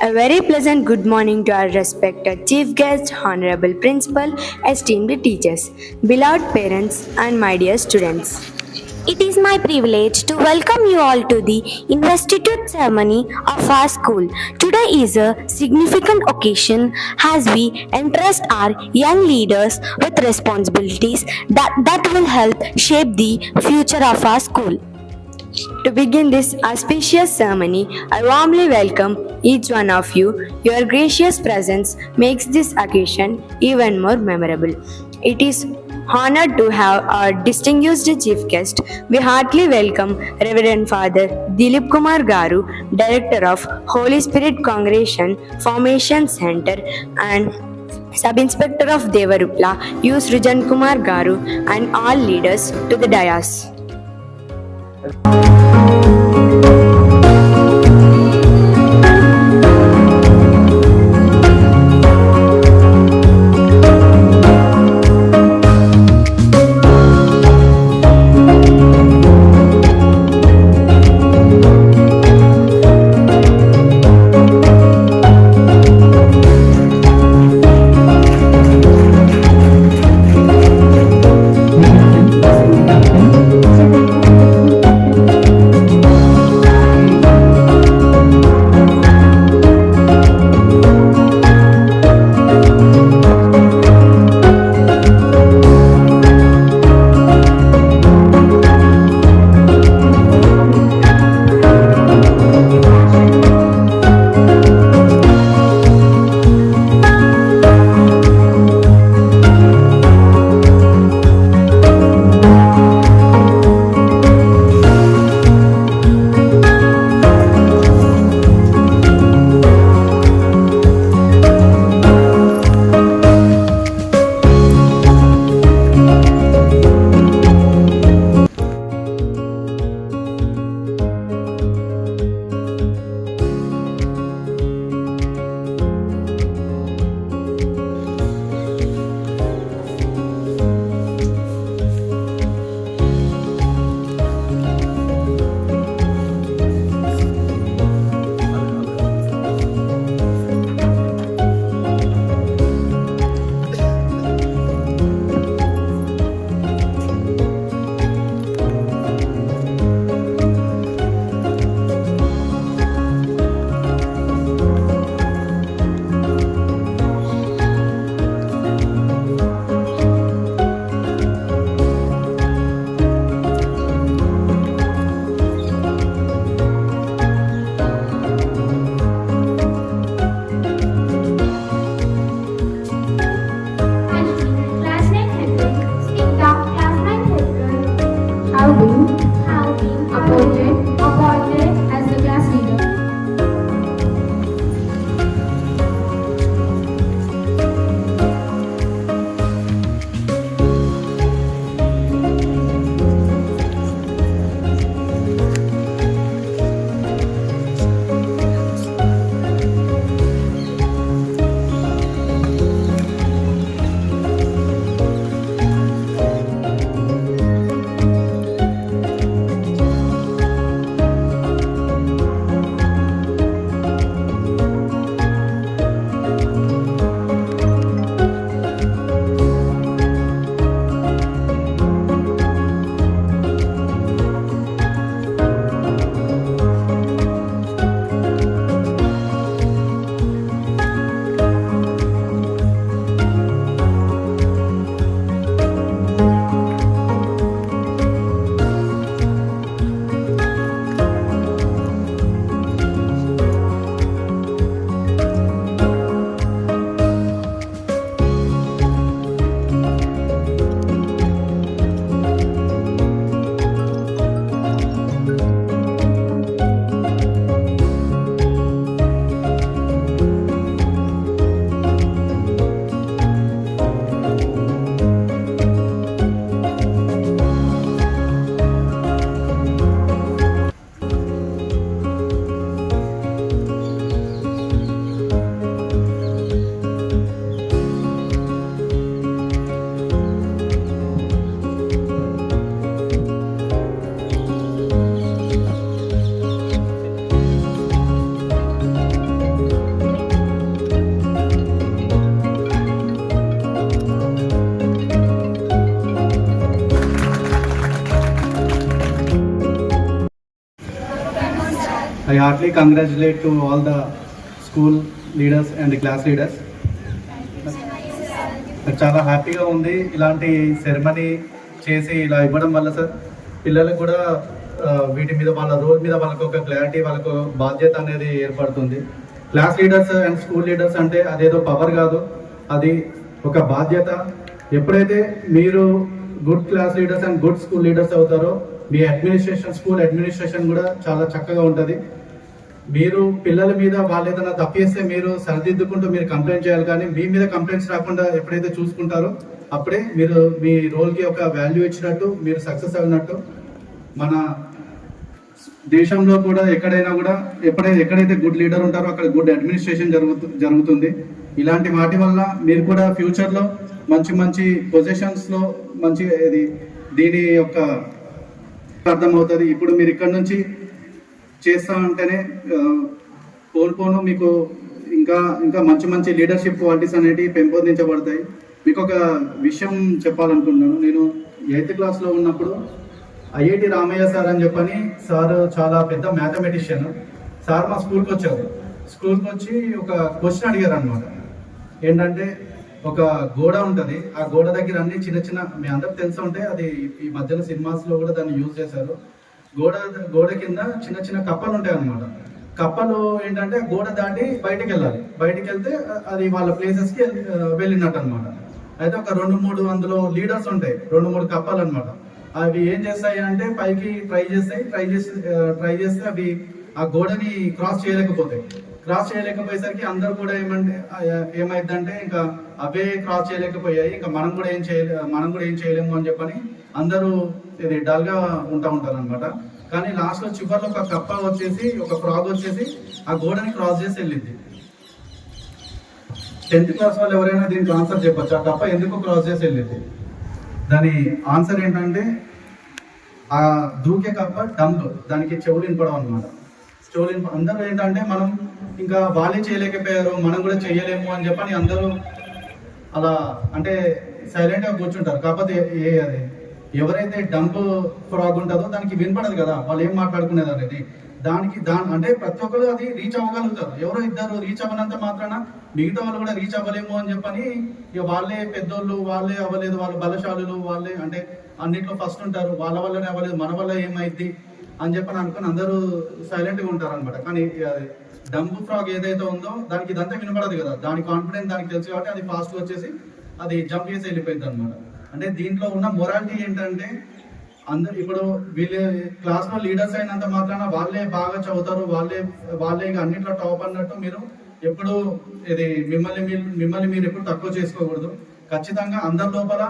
A very pleasant good morning to our respected chief guest, honorable principal, esteemed teachers, beloved parents, and my dear students. It is my privilege to welcome you all to the investiture ceremony of our school. Today is a significant occasion as we entrust our young leaders with responsibilities that will help shape the future of our school. To begin this auspicious ceremony, I warmly welcome each one of you. Your gracious presence makes this occasion even more memorable. It is honored to have our distinguished chief guest. We heartily welcome Reverend Father Dilip Kumar Garu, Director of Holy Spirit Congregation Formation Center, and Sub-Inspector of Devarupla, U. Srijan Kumar Garu, and all leaders to the dais. I heartily congratulate to all the school leaders and the class leaders. నాకు చాలా హ్యాపీగా ఉంది ఇలాంటి ceremony చేసి ఇలా ఇవ్వడం వల్ల sir పిల్లలకు కూడా వీటి మీద వాళ్ళ రోల్ మీద వాళ్ళకు ఒక క్లారిటీ వాళ్ళకు బాధ్యత అనేది ఏర్పడుతుంది. Class leaders and school leaders అంటే అదేదో పవర్ కాదు, అది ఒక బాధ్యత. ఎప్పుడైతే మీరు good class leaders and good school leaders అవుతారో మీ అడ్మినిస్ట్రేషన్, స్కూల్ అడ్మినిస్ట్రేషన్ కూడా చాలా చక్కగా ఉంటుంది. మీరు పిల్లల మీద వాళ్ళు ఏదైనా తప్పేస్తే మీరు సరిదిద్దుకుంటూ మీరు కంప్లైంట్ చేయాలి, కానీ మీ మీద కంప్లైంట్స్ రాకుండా ఎప్పుడైతే చూసుకుంటారో అప్పుడే మీరు మీ రోల్కి ఒక వాల్యూ ఇచ్చినట్టు, మీరు సక్సెస్ అయినట్టు. మన దేశంలో కూడా ఎక్కడైనా కూడా ఎక్కడైతే గుడ్ లీడర్ ఉంటారో అక్కడ గుడ్ అడ్మినిస్ట్రేషన్ జరుగుతుంది. ఇలాంటి వాటి వల్ల మీరు కూడా ఫ్యూచర్లో మంచి మంచి పొజిషన్స్లో మంచి దీని యొక్క అర్థమవుతుంది. ఇప్పుడు మీరు ఇక్కడ నుంచి చేస్తా ఉంటేనే పోను మీకు ఇంకా ఇంకా మంచి మంచి లీడర్షిప్ క్వాలిటీస్ అనేవి పెంపొందించబడతాయి. మీకు ఒక విషయం చెప్పాలనుకుంటున్నాను. నేను 8th క్లాస్లో ఉన్నప్పుడు ఐఐటి రామయ్య సార్ అని చెప్పని సార్ చాలా పెద్ద మ్యాథమెటిషియన్. సార్ మా స్కూల్కి వచ్చారు. స్కూల్కి వచ్చి ఒక క్వశ్చన్ అడిగారు అనమాట. ఏంటంటే ఒక గోడ ఉంటుంది, ఆ గోడ దగ్గర అన్ని చిన్న చిన్న, మీ అందరికి తెలిసి ఉంటే అది ఈ మధ్యన సినిమాస్లో కూడా దాన్ని యూజ్ చేశారు. గోడ కింద చిన్న చిన్న కప్పలు ఉంటాయి అన్నమాట. కప్పలు ఏంటంటే గోడ దాటి బయటికి వెళ్ళాలి, బయటికి వెళ్తే అది వాళ్ళ ప్లేసెస్కి వెళ్ళినట్టు అనమాట. అయితే ఒక 2-3 అందులో లీడర్స్ ఉంటాయి, 2-3 కప్పలు అనమాట. అవి ఏం చేస్తాయి అంటే పైకి ట్రై చేస్తే అవి ఆ గోడని క్రాస్ చేయలేకపోయేసరికి అందరూ కూడా ఏమైందంటే ఇంకా అవే క్రాస్ చేయలేకపోయాయి, ఇంకా మనం కూడా ఏం చేయలేము అని చెప్పని అందరూ ఇది డల్గా ఉంటారు అనమాట. కానీ లాస్ట్లో చివరిలో ఒక కప్ప వచ్చేసి, ఒక ఫ్రాగ్ వచ్చేసి ఆ గోడని క్రాస్ చేసి వెళ్ళింది. 10th క్లాస్ వాళ్ళు ఎవరైనా దీనికి ఆన్సర్ చెప్పచ్చు, ఆ కప్ప ఎందుకు క్రాస్ చేసి వెళ్ళింది? దాని ఆన్సర్ ఏంటంటే ఆ దూకే కప్ప డంబ్, దానికి చెవులు వినపడవు అనమాట. అందరూ ఏంటంటే మనం ఇంకా వాళ్ళే చేయలేకపోయారు, మనం కూడా చేయలేము అని చెప్పని అందరూ అలా అంటే సైలెంట్గా కూర్చుంటారు. కాకపోతే ఎవరైతే డంప్ ఫ్రాగ్ ఉంటుందో దానికి వినపడదు కదా వాళ్ళు ఏం మాట్లాడుకునేది అనేది. అంటే ప్రతి ఒక్కరు అది రీచ్ అవ్వగలుగుతారు. ఎవరో ఇద్దరు రీచ్ అవ్వనంత మాత్రాన మిగతా వాళ్ళు కూడా రీచ్ అవ్వలేము అని చెప్పని ఇక వాళ్ళే పెద్దోళ్ళు, వాళ్ళే అవ్వలేదు, వాళ్ళు బలశాలులు, వాళ్ళే అంటే అన్నింటిలో ఫస్ట్ ఉంటారు, వాళ్ళ వల్లనే అవ్వలేదు, మన వల్ల ఏమైద్ది అని చెప్పని అనుకుని అందరూ సైలెంట్గా ఉంటారు అనమాట. కానీ డంప్ ఫ్రాగ్ ఏదైతే ఉందో దానికి ఇదంతా వినపడదు కదా, దాని కాన్ఫిడెన్స్ దానికి తెలుసు కాబట్టి అది ఫాస్ట్గా వచ్చేసి అది జంప్ చేసి వెళ్ళిపోయింది అనమాట. అంటే దీంట్లో ఉన్న మొరాలిటీ ఏంటంటే అందరు ఇప్పుడు వీళ్ళ క్లాస్లో లీడర్స్ అయినంత మాత్రాన వాళ్ళే బాగా చదువుతారు, వాళ్ళే ఇక అన్నింటిలో టాప్ అన్నట్టు మీరు ఎప్పుడు ఇది మిమ్మల్ని మీరు ఎప్పుడు తక్కువ చేసుకోకూడదు. ఖచ్చితంగా అందరి లోపల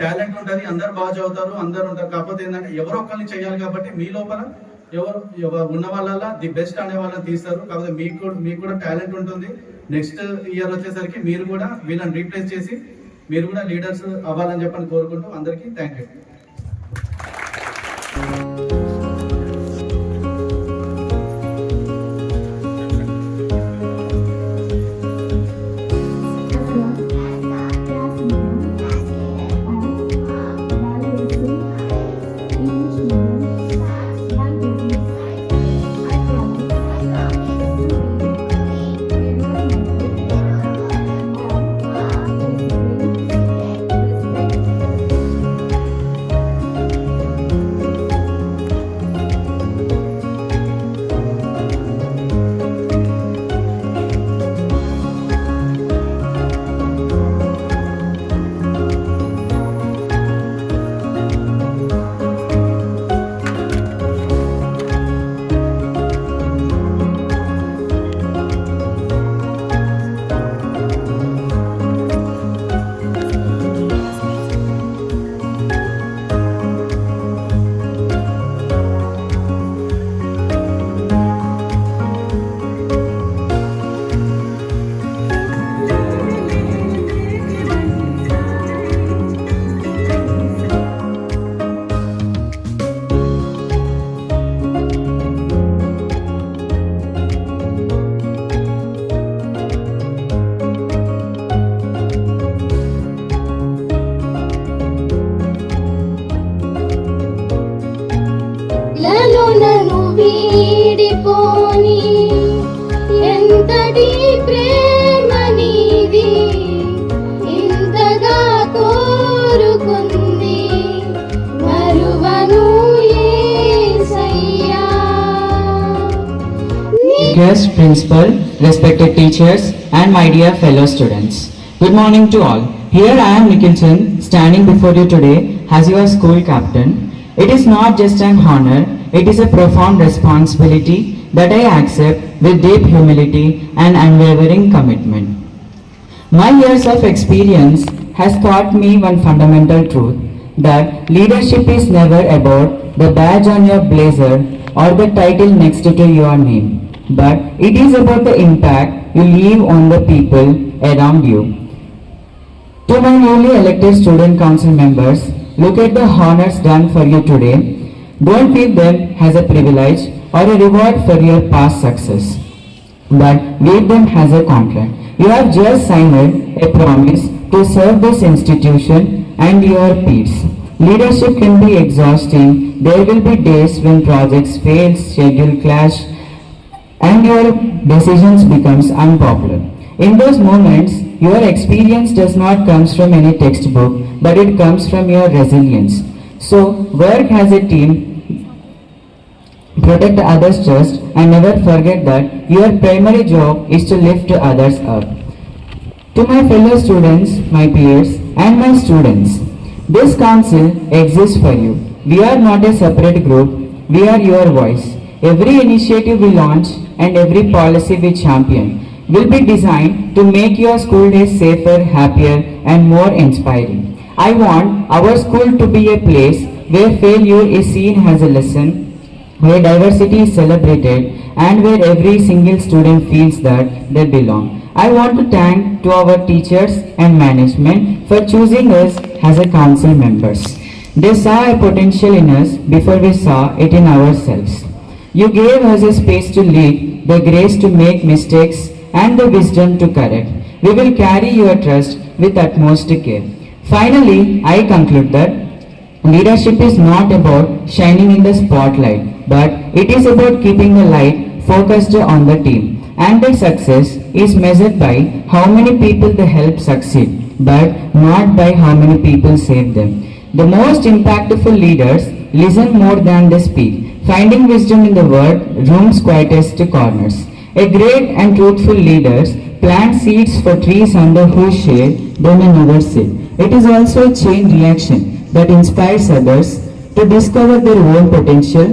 టాలెంట్ ఉంటుంది, అందరు బాగా చదువుతారు, అందరు ఉంటారు. కాకపోతే ఏంటంటే ఎవరో ఒకరిని చేయాలి కాబట్టి మీ లోపల ఎవరు ఉన్న వాళ్ళ ది బెస్ట్ అనే వాళ్ళని తీస్తారు. కాకపోతే మీకు కూడా టాలెంట్ ఉంటుంది. నెక్స్ట్ ఇయర్ వచ్చేసరికి మీరు కూడా వీళ్ళని రీప్లేస్ చేసి మీరు కూడా లీడర్స్ అవ్వాలని చెప్పని కోరుకుంటూ అందరికీ thank you. guest, principal, respected teachers, and my dear fellow students. Good morning to all. Here I am Nikhil, standing before you today as your school captain. It is not just an honor, it is a profound responsibility that I accept with deep humility and unwavering commitment. My years of experience has taught me one fundamental truth, that leadership is never about the badge on your blazer or the title next to your name, but it is about the impact you leave on the people around you. To my newly elected student council members, look at the honors done for you today. Don't view them as a privilege or a reward for your past success, but view them as a contract. You have just signed a promise to serve this institution and your peers. Leadership can be exhausting. There will be days when projects fail, schedule clash, and your decisions becomes unpopular. In those moments, your experience does not come from any textbook, but it comes from your resilience. So, work as a team, protect others' trust, and never forget that your primary job is to lift others up. To my fellow students, my peers, and my students, this council exists for you. We are not a separate group, we are your voice. Every initiative we launch and every policy we champion will be designed to make your school days safer, happier, and more inspiring. I want our school to be a place where failure is seen as a lesson, where diversity is celebrated, and where every single student feels that they belong. I want to thank to our teachers and management for choosing us as a council members. They saw a potential in us before we saw it in ourselves. You gave us a space to lead, the grace to make mistakes, and the wisdom to correct. We will carry your trust with utmost care. Finally, I conclude that leadership is not about shining in the spotlight, but it is about keeping the light focused on the team. And their success is measured by how many people they help succeed, but not by how many people save them. The most impactful leaders listen more than they speak, finding wisdom in the word room's quietest corners. A great and truthful leaders plant seeds for trees under whose shade they may never sit. It is also a chain reaction that inspires others to discover their own potential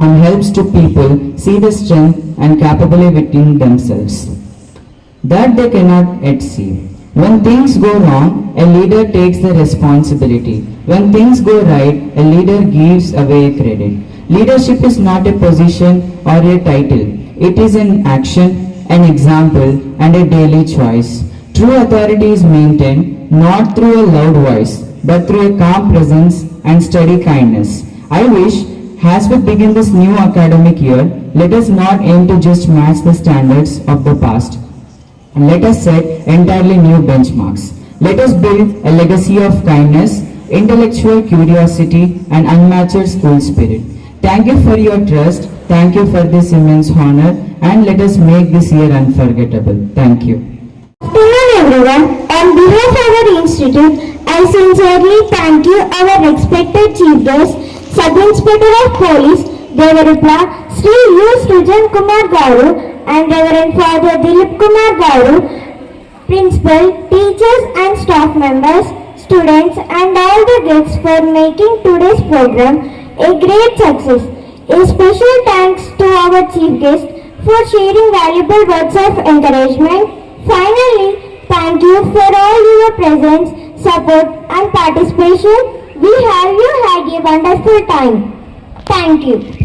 and helps to people see the strength and capability within themselves that they cannot yet see. When things go wrong, a leader takes the responsibility. When things go right, a leader gives away credit. Leadership is not a position or a title. It is an action, an example, and a daily choice. True authority is maintained not through a loud voice, but through a calm presence and steady kindness. I wish, as we begin this new academic year, let us not aim to just match the standards of the past. And let us set entirely new benchmarks. Let us build a legacy of kindness, intellectual curiosity, and unmatched school spirit. Thank you for your trust. Thank you for this immense honor, and let us make this year unforgettable. Thank you. Good afternoon everyone. On behalf of our institute, I sincerely thank you our respected chief guest, Sub-Inspector of Police, Devarupla, Sri U. Srijan Kumar Garu, and Reverend Father Dilip Kumar Garu, Principal, teachers and staff members, students and all the guests for making today's program a great success. A special thanks to our chief guest for sharing valuable words of encouragement. Finally, thank you for all your presence, support and participation. We have you had a wonderful time. Thank you.